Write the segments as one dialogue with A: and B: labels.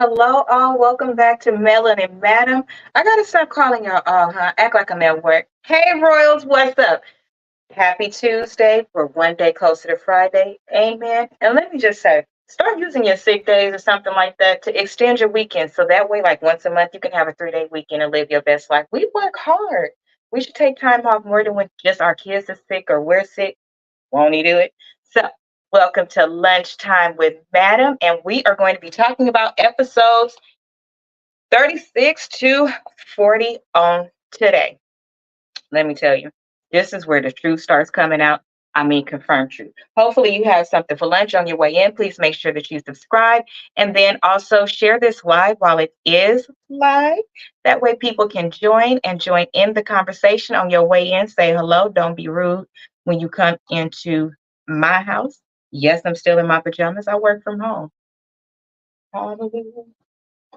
A: Hello, all. Welcome back to Melon and Madam. I gotta start calling y'all all, huh? Act like I'm at work. Hey, Royals, what's up? Happy Tuesday. We're one day closer to Friday. Amen. And let me just say, start using your sick days or something like that to extend your weekend. So that way, like once a month, you can have a 3-day weekend and live your best life. We work hard. We should take time off more than when just our kids are sick or we're sick. Won't he do it? So, welcome to Lunchtime with Madam. And we are going to be talking about episodes 36 to 40 on today. Let me tell you, this is where the truth starts coming out. I mean, confirmed truth. Hopefully, you have something for lunch on your way in. Please make sure that you subscribe and then also share this live while it is live. That way, people can join and join in the conversation on your way in. Say hello. Don't be rude when you come into my house. Yes, I'm still in my pajamas. I work from home. Hallelujah.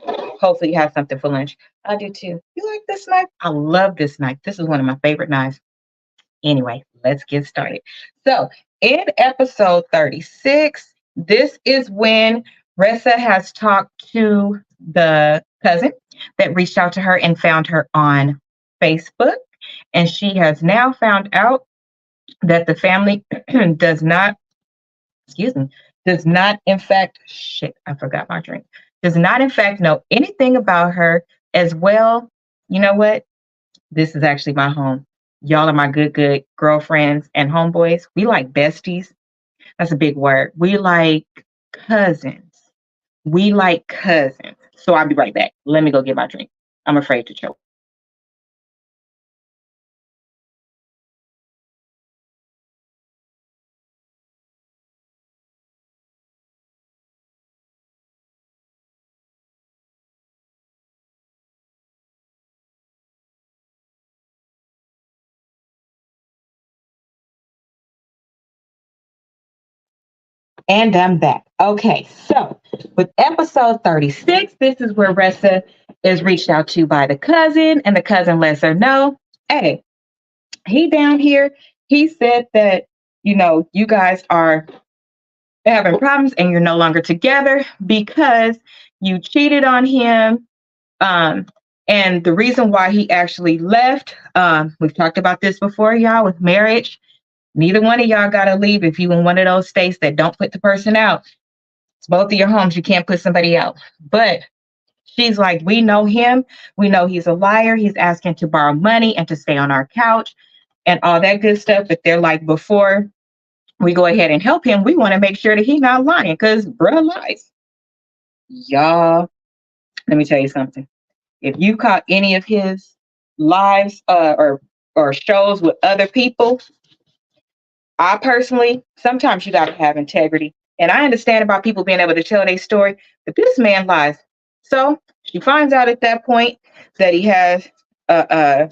A: Hopefully, you have something for lunch. I do too. You like this knife? I love this knife. This is one of my favorite knives. Anyway, let's get started. So, in episode 36, this is when Ressa has talked to the cousin that reached out to her and found her on Facebook. And she has now found out that the family does not, excuse me, does not, in fact, shit, I forgot my drink, does not, in fact, know anything about her as well. You know what? This is actually my home. Y'all are my good girlfriends and homeboys. We like besties. That's a big word. We like cousins. We like cousins. So I'll be right back. Let me go get my drink. I'm afraid to choke. And I'm back. Okay, so with episode 36, this is where Ressa is reached out to by the cousin, and the cousin lets her know, hey, he down here. He said that, you guys are having problems and you're no longer together because you cheated on him. Um, and the reason why he actually left, we've talked about this before, y'all, with marriage. Neither one of y'all got to leave if you in one of those states that don't put the person out. It's both of your homes. You can't put somebody out. But she's like, we know him. We know he's a liar. He's asking to borrow money and to stay on our couch and all that good stuff. But they're like, before we go ahead and help him, we want to make sure that he's not lying because bruh lies. Y'all, let me tell you something. If you caught any of his lives or shows with other people, I personally, sometimes you got to have integrity. And I understand about people being able to tell their story, but this man lies. So she finds out at that point that he has a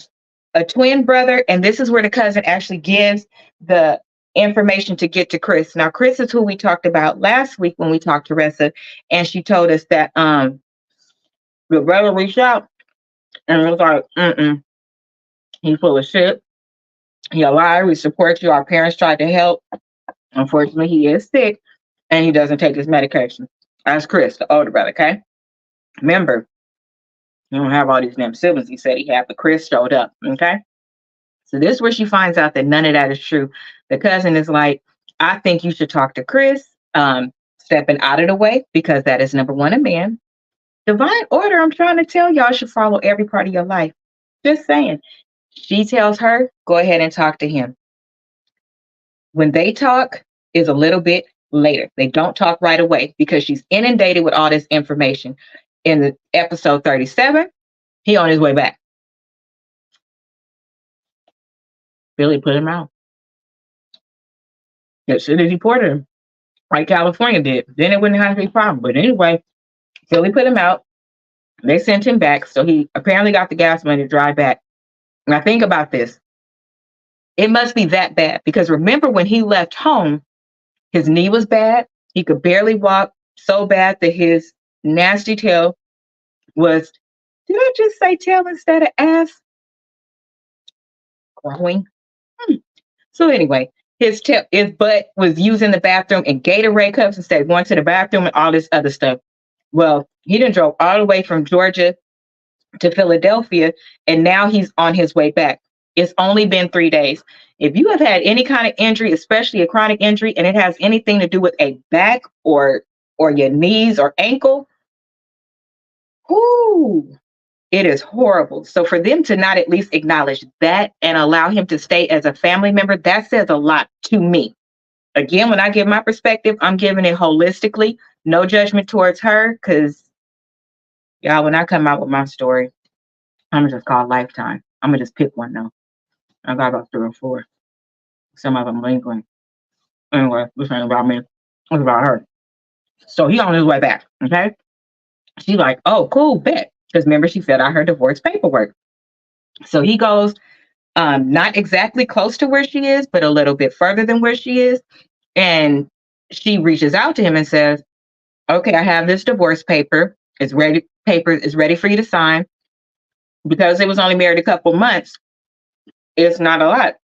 A: twin brother. And this is where the cousin actually gives the information to get to Chris. Now, Chris is who we talked about last week when we talked to Ressa. And she told us that the brother reached out and was like, he's full of shit. He a liar. We support you. Our parents tried to help. Unfortunately, he is sick and he doesn't take his medication. That's Chris, the older brother, okay? Remember, you don't have all these damn siblings he said he had, but Chris showed up, okay? So this is where she finds out that none of that is true. The cousin is like, I think you should talk to Chris, stepping out of the way, because that is number one, a man. Divine order, I'm trying to tell y'all, should follow every part of your life. Just saying. She tells her, go ahead and talk to him. When they talk is a little bit later. They don't talk right away because she's inundated with all this information. In the episode 37, he on his way back. Billy put him out. As soon as he deported him, like California did, then it wouldn't have to be a problem. But anyway, Billy put him out. They sent him back. So he apparently got the gas money to drive back. Now think about this. It must be that bad because remember when he left home, his knee was bad. He could barely walk, so bad that his nasty tail was, did I just say tail instead of ass? Growing. So anyway, his butt was using the bathroom and Gatorade cups instead of going to the bathroom and all this other stuff. Well, He done drove all the way from Georgia to Philadelphia, and now he's on his way back. It's only been 3 days. If you have had any kind of injury, especially a chronic injury, and it has anything to do with a back or your knees or ankle, whoo, it is horrible. So for them to not at least acknowledge that and allow him to stay as a family member, that says a lot to me. Again, when I give my perspective, I'm giving it holistically, no judgment towards her, because y'all, when I come out with my story, I'm gonna just call Lifetime. I'm gonna just pick one though. I got about 3 or 4. Some of them lingering. Anyway, this ain't about me. It's about her. So he on his way back. Okay. She like, oh, cool, bet. Because remember, she filled out her divorce paperwork. So he goes, not exactly close to where she is, but a little bit further than where she is. And she reaches out to him and says, okay, I have this divorce paper. It's ready. Paper is ready for you to sign. Because it was only married a couple months, it's not a lot.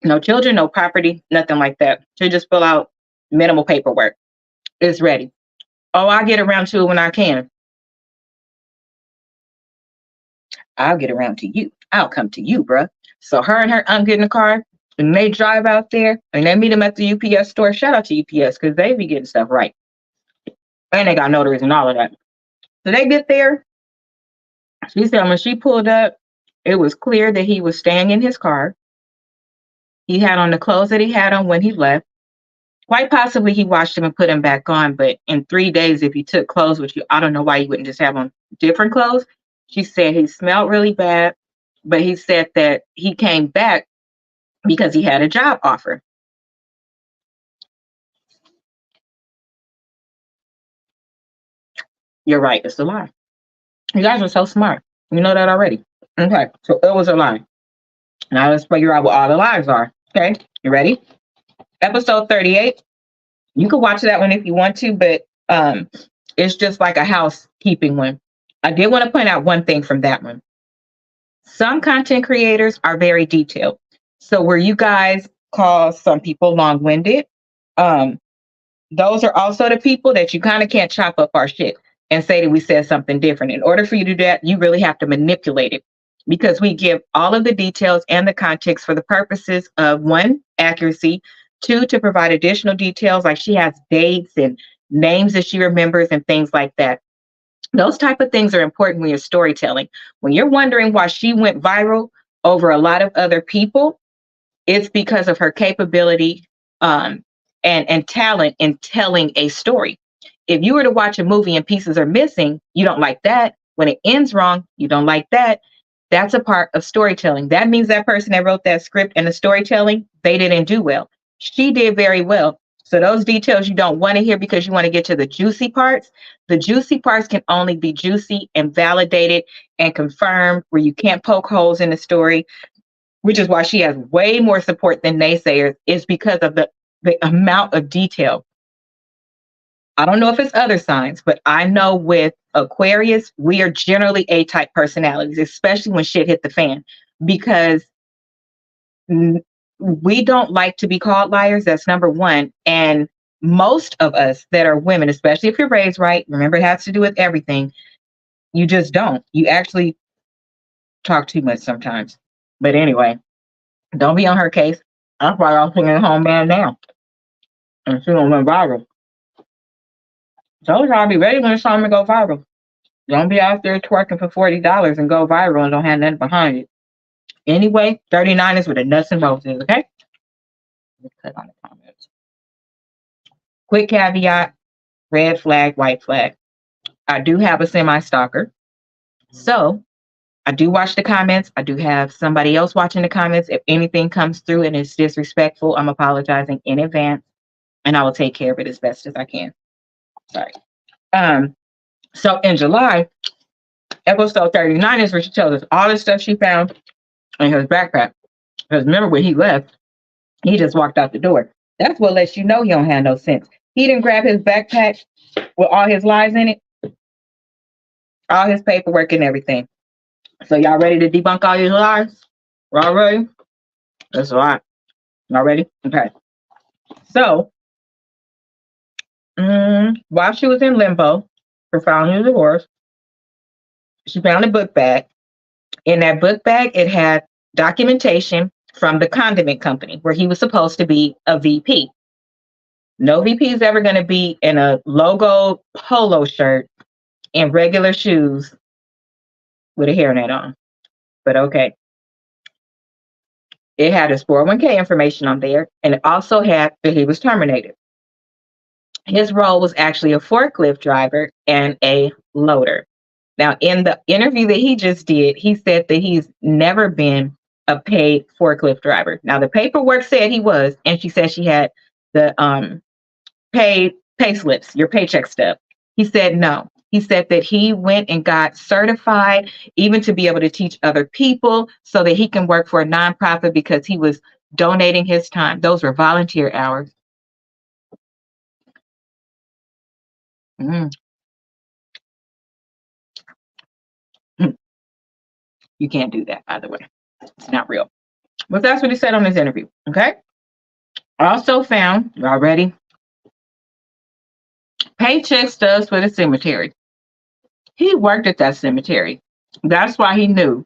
A: No children, no property, nothing like that. She just fill out minimal paperwork. It's ready. Oh, I'll get around to it when I can. I'll get around to you. I'll come to you, bruh. So her and her get in the car and they drive out there and they meet him at the UPS store. Shout out to UPS because they be getting stuff right. And they got notaries and all of that. So they get there. She said when she pulled up, it was clear that he was staying in his car. He had on the clothes that he had on when he left. Quite possibly he washed them and put them back on, but in 3 days, if you took clothes, which I don't know why you wouldn't just have on different clothes. She said he smelled really bad, but he said that he came back because he had a job offer. You're right, it's a lie. You guys are so smart. You know that already. Okay, so it was a lie. Now let's figure out what all the lies are. Okay, you ready? Episode 38. You can watch that one if you want to, but it's just like a housekeeping one. I did want to point out one thing from that one. Some content creators are very detailed. So where you guys call some people long-winded, those are also the people that you kind of can't chop up our shit and say that we said something different. In order for you to do that, you really have to manipulate it because we give all of the details and the context for the purposes of 1, accuracy, 2, to provide additional details, like she has dates and names that she remembers and things like that. Those type of things are important when you're storytelling. When you're wondering why she went viral over a lot of other people, it's because of her capability and talent in telling a story. If you were to watch a movie and pieces are missing, you don't like that. When it ends wrong, you don't like that. That's a part of storytelling. That means that person that wrote that script and the storytelling, they didn't do well. She did very well. So those details you don't want to hear because you want to get to the juicy parts. The juicy parts can only be juicy and validated and confirmed where you can't poke holes in the story, which is why she has way more support than naysayers, is because of the amount of detail. I don't know if it's other signs, but I know with Aquarius, we are generally A-type personalities, especially when shit hit the fan, because we don't like to be called liars. That's number one. And most of us that are women, especially if you're raised right, remember it has to do with everything. You just don't. You actually talk too much sometimes. But anyway, don't be on her case. That's why I'm singing home man now. And she gonna went viral. Told y'all be ready when it's time to go viral. Don't be out there twerking for $40 and go viral and don't have nothing behind it. Anyway, 39 is with the nuts and bolts is, okay? Let's click on the comments. Quick caveat, red flag, white flag. I do have a semi-stalker. So I do watch the comments. I do have somebody else watching the comments. If anything comes through and it's disrespectful, I'm apologizing in advance and I will take care of it as best as I can. Sorry. So in July, episode 39 is where she tells us all the stuff she found in his backpack. Because remember when he left, he just walked out the door. That's what lets you know he don't have no sense. He didn't grab his backpack with all his lies in it, all his paperwork and everything. So y'all ready to debunk all these lies? Y'all ready? That's a lot. Y'all ready? Okay. So while she was in limbo, for filing a divorce. She found a book bag. In that book bag, it had documentation from the condiment company where he was supposed to be a VP. No VP is ever going to be in a logo polo shirt and regular shoes with a hairnet on. But okay. It had his 401k information on there, and it also had that he was terminated. His role was actually a forklift driver and a loader. Now, in the interview that he just did, he said that he's never been a paid forklift driver. Now, the paperwork said he was, and she said she had the pay slips, your paycheck stub. He said no. He said that he went and got certified even to be able to teach other people so that he can work for a nonprofit because he was donating his time. Those were volunteer hours. Mm. You can't do that, by the way. It's not real. But that's what he said on his interview. Okay. Also found, y'all ready? Paycheck stubs for the cemetery. He worked at that cemetery. That's why he knew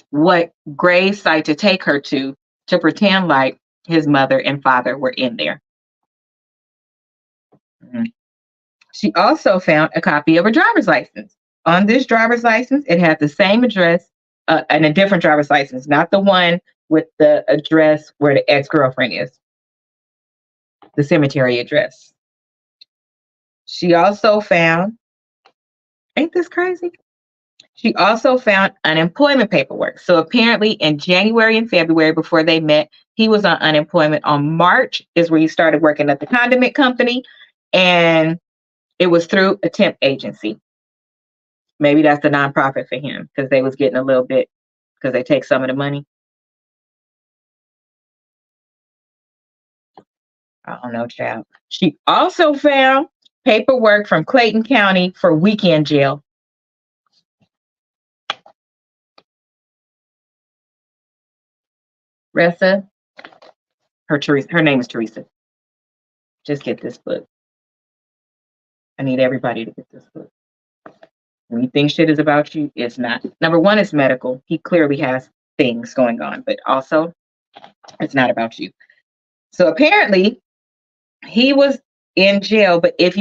A: what grave site to take her to pretend like his mother and father were in there. She also found a copy of her driver's license. On this driver's license, it had the same address and a different driver's license, not the one with the address where the ex-girlfriend is, the cemetery address. She also found, ain't this crazy? She also found unemployment paperwork. So apparently in January and February before they met, he was on unemployment. On March is where he started working at the condiment company, and it was through a temp agency. Maybe that's the nonprofit for him because they was getting a little bit because they take some of the money. I don't know, child. She also found paperwork from Clayton County for weekend jail. Reesa, her name is Teesa. Just get this book. I need everybody to get this book. When you think shit is about you, it's not. Number one, it's medical. He clearly has things going on, but also it's not about you. So apparently he was in jail, but if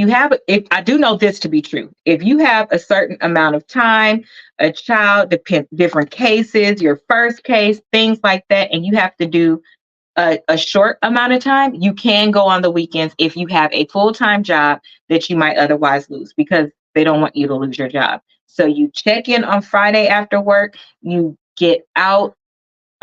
A: I do know this to be true, if you have a certain amount of time, a child, different cases, your first case, things like that, and you have to do a short amount of time, you can go on the weekends if you have a full-time job that you might otherwise lose because they don't want you to lose your job. So you check in on Friday after work, you get out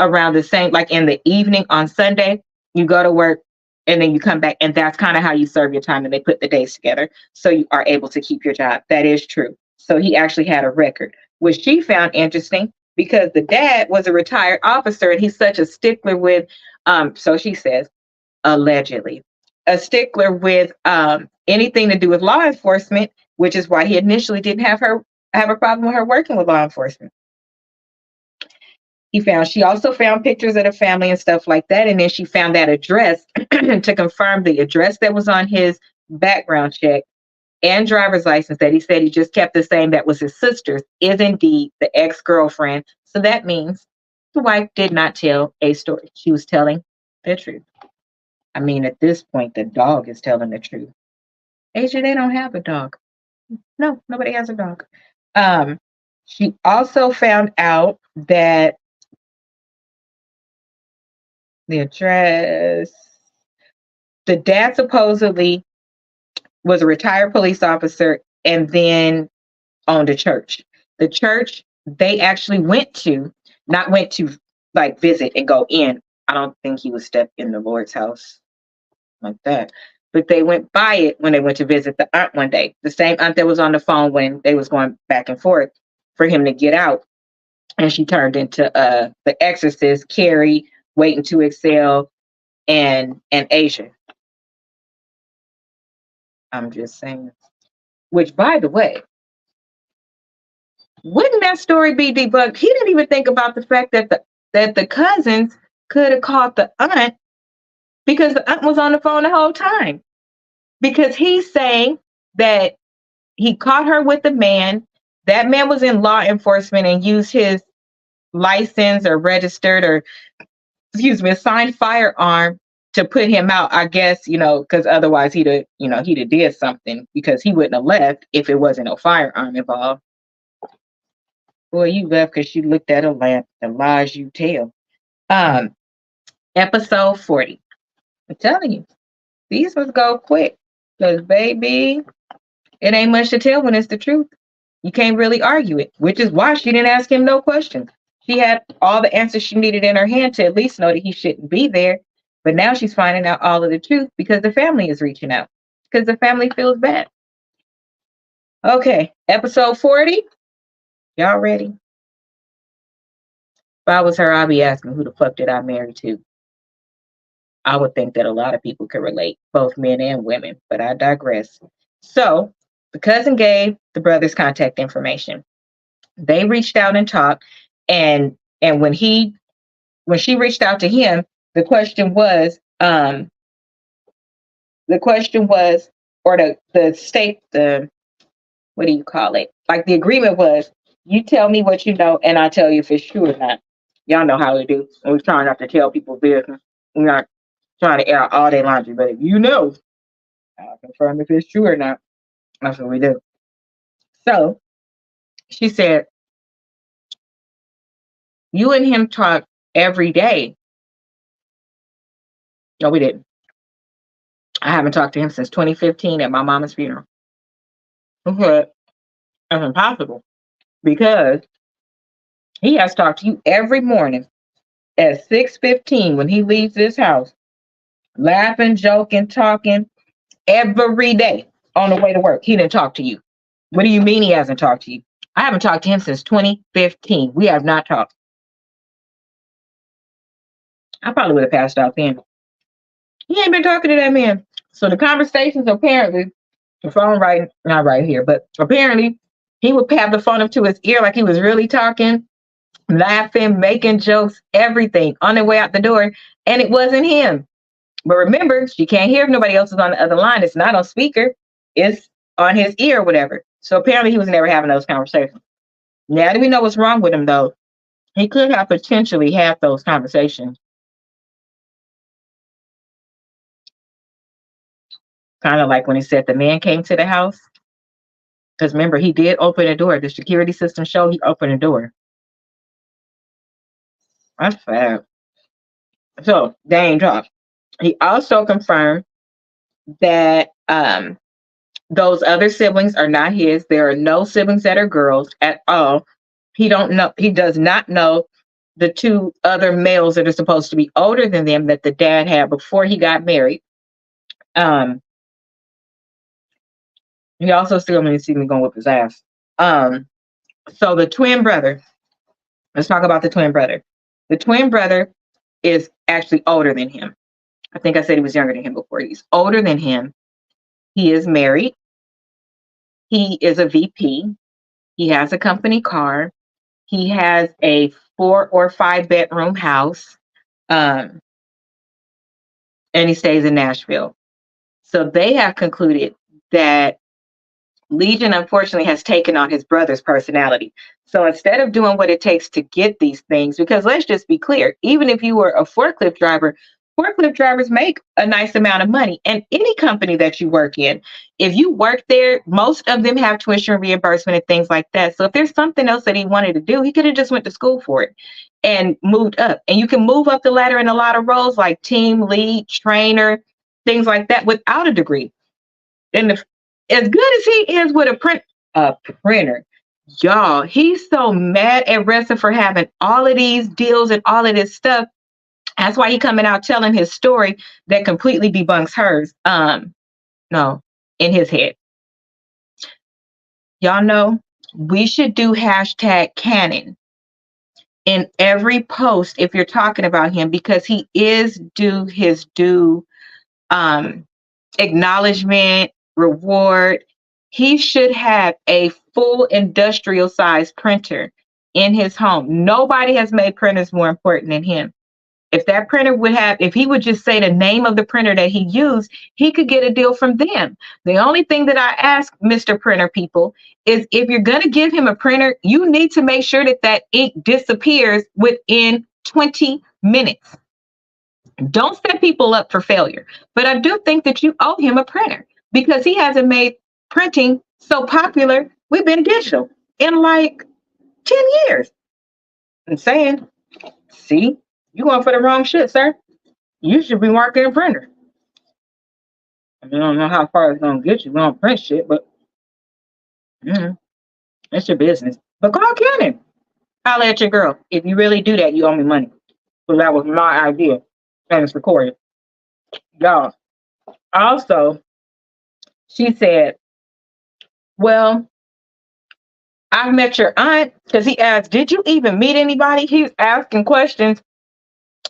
A: around the same, like in the evening on Sunday, you go to work and then you come back, and that's kind of how you serve your time, and they put the days together so you are able to keep your job. That is true. So he actually had a record, which she found interesting because the dad was a retired officer and he's such a stickler with so she says, allegedly, a stickler with anything to do with law enforcement, which is why he initially didn't have a problem with her working with law enforcement. She also found pictures of the family and stuff like that. And then she found that address to confirm the address that was on his background check and driver's license that he said he just kept the same that was his sister's is indeed the ex-girlfriend. So that means the wife did not tell a story. She was telling the truth. I mean, at this point, the dog is telling the truth. Asia, they don't have a dog. No, nobody has a dog. She also found out that the address, the dad supposedly was a retired police officer and then owned a church. The church they actually not went to like visit and go in. I don't think he would step in the Lord's house like that. But they went by it when they went to visit the aunt one day. The same aunt that was on the phone when they was going back and forth for him to get out. And she turned into the exorcist, Carrie, Waiting to Excel, and Asia. I'm just saying. Which, by the way, wouldn't that story be debunked? He didn't even think about the fact that the cousins could have called the aunt because the aunt was on the phone the whole time. Because he's saying that He caught her with the man. That man was in law enforcement and used his license or registered or, excuse me, assigned firearm to put him out. I guess, because otherwise he'd have did something because he wouldn't have left if it wasn't a firearm involved. Boy, you left because you looked at a lamp. The lies you tell. Um, Episode 40. I'm telling you, these ones go quick. Because, baby, it ain't much to tell when it's the truth. You can't really argue it, which is why she didn't ask him no questions. She had all the answers she needed in her hand to at least know that he shouldn't be there. But now she's finding out all of the truth because the family is reaching out, because the family feels bad. Okay, episode 40. Y'all ready? If I was her, I'd be asking, who the fuck did I marry to? I would think that a lot of people could relate, both men and women, but I digress. So the cousin gave the brother's contact information. They reached out and talked, and when she reached out to him, the question was, or the what do you call it? Like the agreement was, you tell me what you know, and I'll tell you if it's true or not. Y'all know how we do. We're trying not to tell people business. We're not trying to air out all their laundry, but if you know, I'll confirm if it's true or not. That's what we do. So she said, you and him talk every day. No, we didn't. I haven't talked to him since 2015 at my mama's funeral. Okay. That's impossible because he has talked to you every morning at 6:15 when he leaves this house, laughing, joking, talking every day on the way to work. He didn't talk to you. What do you mean he hasn't talked to you? I haven't talked to him since 2015. We have not talked. I probably would have passed out then. He ain't been talking to that man. So the conversations apparently, the phone not right here, but apparently he would have the phone up to his ear like he was really talking, laughing, making jokes, everything on their way out the door. And it wasn't him. But remember, she can't hear if nobody else is on the other line. It's not on speaker. It's on his ear or whatever. So apparently he was never having those conversations. Now that we know what's wrong with him, though, he could have potentially had those conversations. Kind of like when he said the man came to the house. Because remember, he did open the door. The security system showed he opened the door. That's bad. So they ain't talked. He also confirmed that those other siblings are not his. There are no siblings that are girls at all. He does not know the two other males that are supposed to be older than them that the dad had before he got married. He also still may see me going whip his ass. So the twin brother, let's talk about the twin brother. The twin brother is actually older than him. I think I said he was younger than him before. He's older than him. He is married. He is a VP. He has a company car. He has a 4 or 5 bedroom house. And he stays in Nashville. So they have concluded that Legion, unfortunately, has taken on his brother's personality. So instead of doing what it takes to get these things, because let's just be clear, even if you were a forklift drivers make a nice amount of money. And any company that you work in, if you work there, most of them have tuition reimbursement and things like that. So if there's something else that he wanted to do, he could have just went to school for it and moved up. And you can move up the ladder in a lot of roles like team lead, trainer, things like that without a degree. And as good as he is with a printer, y'all, he's so mad at Reesa for having all of these deals and all of this stuff. That's why he coming out telling his story that completely debunks hers. No, in his head. Y'all know we should do #canon in every post if you're talking about him, because he is due his due acknowledgement, reward. He should have a full industrial size printer in his home. Nobody has made printers more important than him. If that printer would have, if he would just say the name of the printer that he used, he could get a deal from them. The only thing that I ask Mr. Printer people is if you're going to give him a printer, you need to make sure that that ink disappears within 20 minutes. Don't set people up for failure. But I do think that you owe him a printer because he hasn't made printing so popular. We've been digital in like 10 years. I'm saying, see, you going for the wrong shit, sir. You should be marketing a printer. I don't know how far it's going to get you. We don't print shit, but it's your business. But call Canon. Holla at your girl. If you really do that, you owe me money. So that was my idea. And it's recorded. Y'all. Also, she said, well, I met your aunt, because he asked, did you even meet anybody? He was asking questions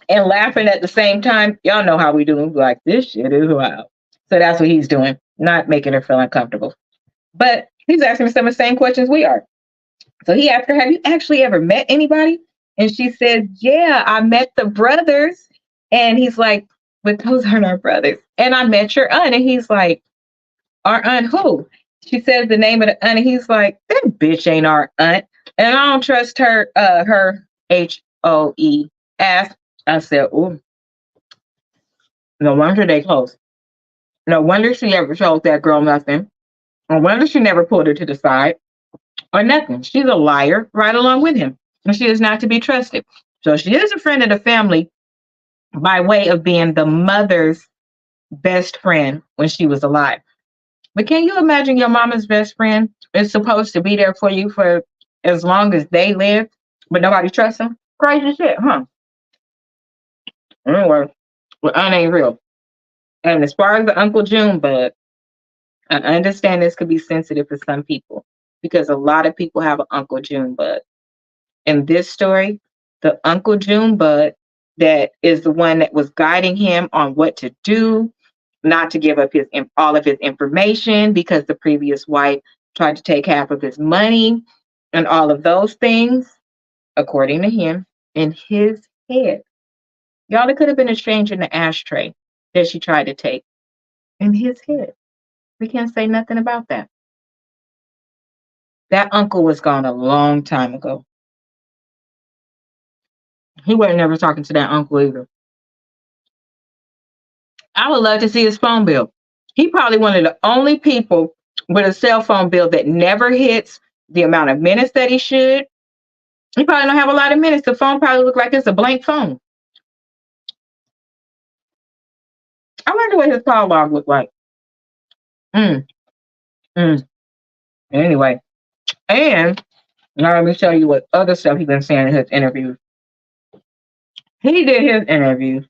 A: and laughing at the same time. Y'all know how we do. We're like, this shit is wild. So that's what he's doing, not making her feel uncomfortable. But he's asking some of the same questions we are. So he asked her, have you actually ever met anybody? And she said, yeah, I met the brothers. And he's like, but those aren't our brothers. And I met your aunt. And he's like, our aunt who? She says the name of the aunt. And he's like, that bitch ain't our aunt. And I don't trust her, her HOE ass. I said, oh, no wonder they close. No wonder she ever told that girl nothing. No wonder she never pulled her to the side or nothing. She's a liar right along with him. And she is not to be trusted. So she is a friend of the family by way of being the mother's best friend when she was alive. But can you imagine your mama's best friend is supposed to be there for you for as long as they live, but nobody trusts them? Crazy shit, huh? Anyway, well, aunt ain't real. And as far as the Uncle June bug, I understand this could be sensitive for some people because a lot of people have an Uncle June bug. In this story, the Uncle June bug that is the one that was guiding him on what to do, not to give up his all of his information because the previous wife tried to take half of his money and all of those things, according to him, in his head. Y'all, it could have been a change in the ashtray that she tried to take in his head. We can't say nothing about that. That uncle was gone a long time ago. He wasn't never talking to that uncle either. I would love to see his phone bill. He probably one of the only people with a cell phone bill that never hits the amount of minutes that he should. He probably don't have a lot of minutes. The phone probably look like it's a blank phone. I wonder what his call log looked like. Anyway, and now let me show you what other stuff he's been saying in his interviews. He did his interview.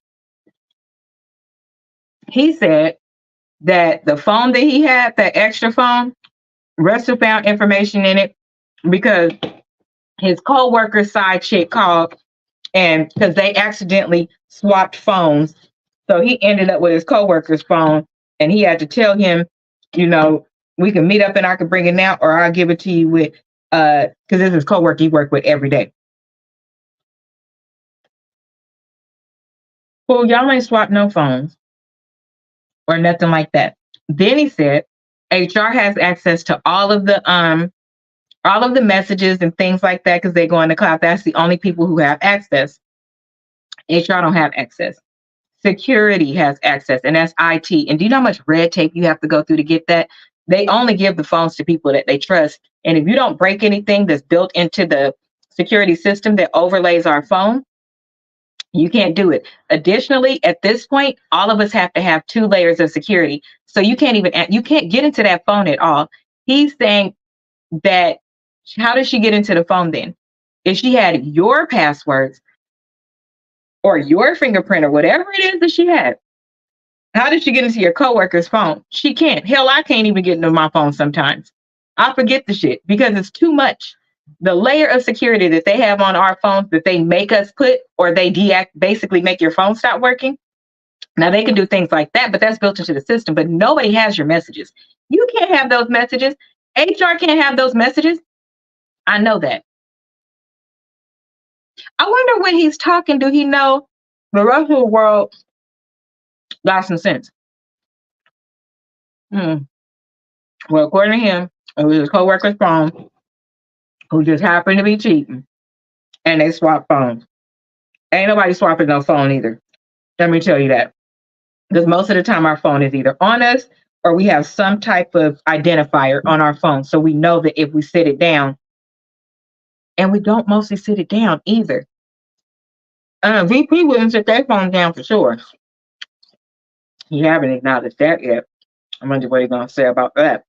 A: He said that the phone that he had, that extra phone, Russell found information in it because his co-worker's side chick called, and because they accidentally swapped phones. So he ended up with his co-worker's phone, and he had to tell him, you know, we can meet up and I can bring it now, or I'll give it to you with, because this is his co-worker he worked with every day. Well, y'all ain't swapped no phones or nothing like that. Then he said HR has access to all of the messages and things like that because they go in the cloud. That's the only people who have access. HR don't have access. Security has access, and that's IT. And do you know how much red tape you have to go through to get that? They only give the phones to people that they trust. And if you don't break anything that's built into the security system that overlays our phone, you can't do it. Additionally, at this point, all of us have to have 2 layers of security. So you can't get into that phone at all. He's saying that, how does she get into the phone then? If she had your passwords or your fingerprint or whatever it is that she had, how did she get into your coworker's phone? She can't. Hell, I can't even get into my phone sometimes. I forget the shit because it's too much. The layer of security that they have on our phones that they make us put, or they basically make your phone stop working. Now they can do things like that, but that's built into the system. But nobody has your messages. You can't have those messages. HR can't have those messages. I know that. I wonder when he's talking, do he know The rest of the world got some sense. Hmm. Well, according to him, it was his coworker's phone who just happened to be cheating, and they swapped phones. Ain't nobody swapping no phone either. Let me tell you that. Because most of the time our phone is either on us or we have some type of identifier on our phone. So we know that if we sit it down, and we don't mostly sit it down either. VP wouldn't sit their phone down for sure. He haven't acknowledged that yet. I wonder what he's going to say about that.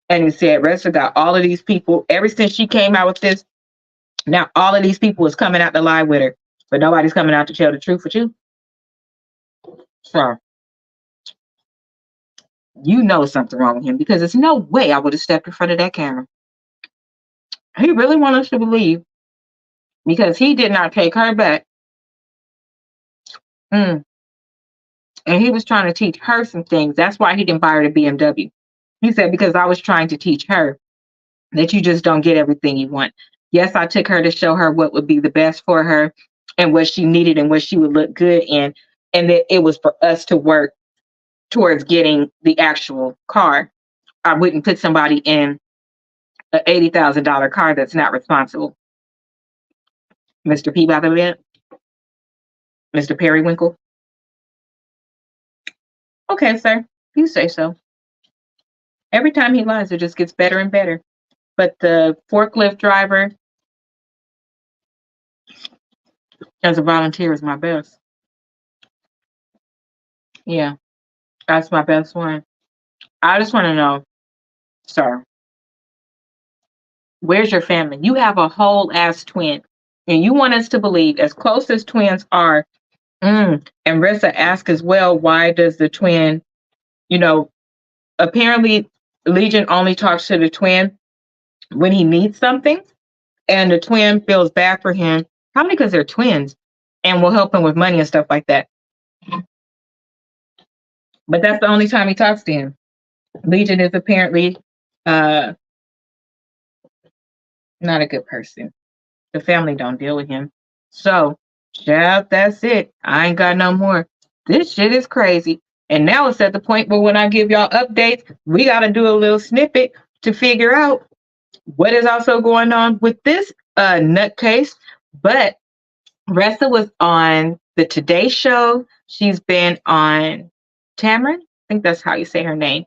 A: And he said, Ressa got all of these people, ever since she came out with this, now all of these people is coming out to lie with her, but nobody's coming out to tell the truth with you. So, you know something wrong with him because there's no way I would have stepped in front of that camera. He really wants us to believe because he did not take her back. And he was trying to teach her some things. That's why he didn't buy her the BMW. He said, because I was trying to teach her that you just don't get everything you want. Yes, I took her to show her what would be the best for her and what she needed and what she would look good in. And that it was for us to work towards getting the actual car. I wouldn't put somebody in an $80,000 car that's not responsible. Mr. P, by the way, Mr. Periwinkle. Okay, sir, you say so. Every time he lies, it just gets better and better. But the forklift driver as a volunteer is my best. Yeah, that's my best one. I just want to know, sir, where's your family? You have a whole ass twin, and you want us to believe, as close as twins are. And Rissa asked as well, why does the twin, apparently Legion only talks to the twin when he needs something, and the twin feels bad for him, probably because they're twins, and will help him with money and stuff like that. But that's the only time he talks to him. Legion is apparently not a good person. The family don't deal with him. So, child, that's it. I ain't got no more. This shit is crazy. And now it's at the point where when I give y'all updates, we got to do a little snippet to figure out what is also going on with this nutcase. But Ressa was on the Today Show. She's been on Tamron. I think that's how you say her name.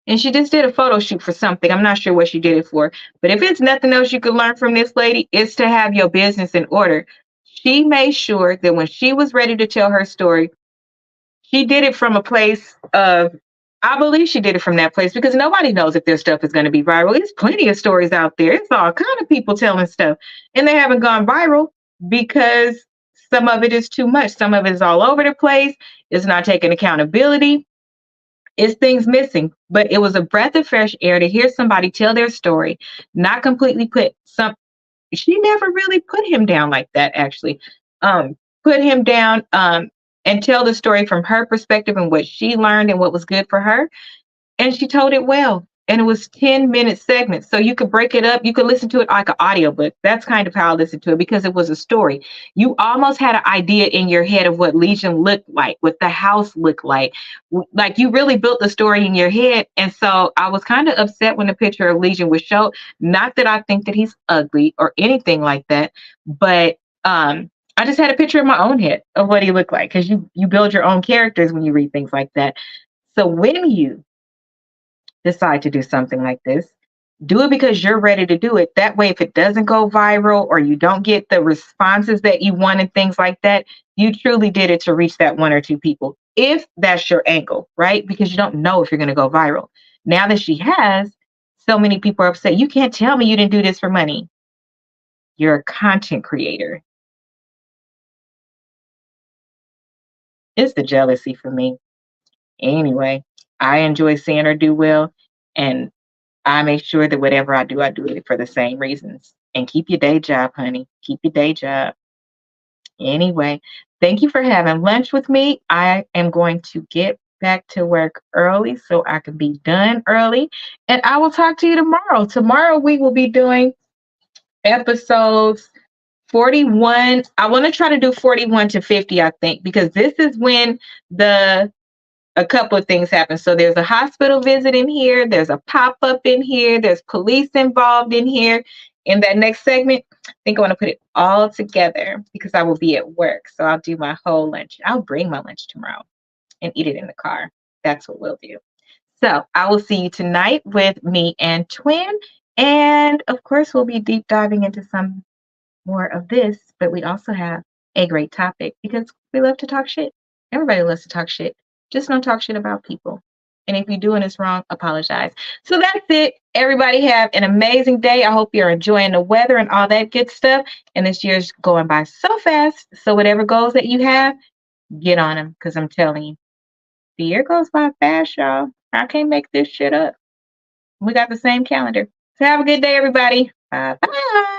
A: And she just did a photo shoot for something. I'm not sure what she did it for. But if it's nothing else you could learn from this lady, it's to have your business in order. She made sure that when she was ready to tell her story, she did it from a place of, I believe she did it from that place because nobody knows if their stuff is going to be viral. There's plenty of stories out there. It's all kind of people telling stuff. And they haven't gone viral because some of it is too much. Some of it is all over the place. It's not taking accountability. It's things missing, but it was a breath of fresh air to hear somebody tell their story, not completely put some. She never really put him down like that. Actually, put him down and tell the story from her perspective and what she learned and what was good for her. And she told it well. And it was 10-minute segments. So you could break it up. You could listen to it like an audiobook. That's kind of how I listened to it because it was a story. You almost had an idea in your head of what Legion looked like, what the house looked like. Like you really built the story in your head. And so I was kind of upset when the picture of Legion was shown. Not that I think that he's ugly or anything like that, but I just had a picture in my own head of what he looked like because you build your own characters when you read things like that. So when you decide to do something like this, do it because you're ready to do it. That way, if it doesn't go viral or you don't get the responses that you want and things like that, you truly did it to reach that one or two people, if that's your angle, right? Because you don't know if you're going to go viral. Now that she has, so many people are upset. You can't tell me you didn't do this for money. You're a content creator. It's the jealousy for me. Anyway, I enjoy seeing her do well. And I make sure that whatever I do it for the same reasons. And keep your day job, honey. Keep your day job. Anyway, thank you for having lunch with me. I am going to get back to work early so I can be done early. And I will talk to you tomorrow. Tomorrow we will be doing episodes 41. I want to try to do 41 to 50, I think, because this is when a couple of things happen. So there's a hospital visit in here, there's a pop-up in here, there's police involved in here. In that next segment, I think I want to put it all together because I will be at work. So I'll do my whole lunch. I'll bring my lunch tomorrow and eat it in the car. That's what we'll do. So I will see you tonight with me and Twin. And of course, we'll be deep diving into some more of this, but we also have a great topic because we love to talk shit. Everybody loves to talk shit. Just don't talk shit about people. And if you're doing this wrong, apologize. So that's it. Everybody have an amazing day. I hope you're enjoying the weather and all that good stuff. And this year's going by so fast. So whatever goals that you have, get on them because I'm telling you, the year goes by fast, y'all. I can't make this shit up. We got the same calendar. So have a good day, everybody. Bye-bye.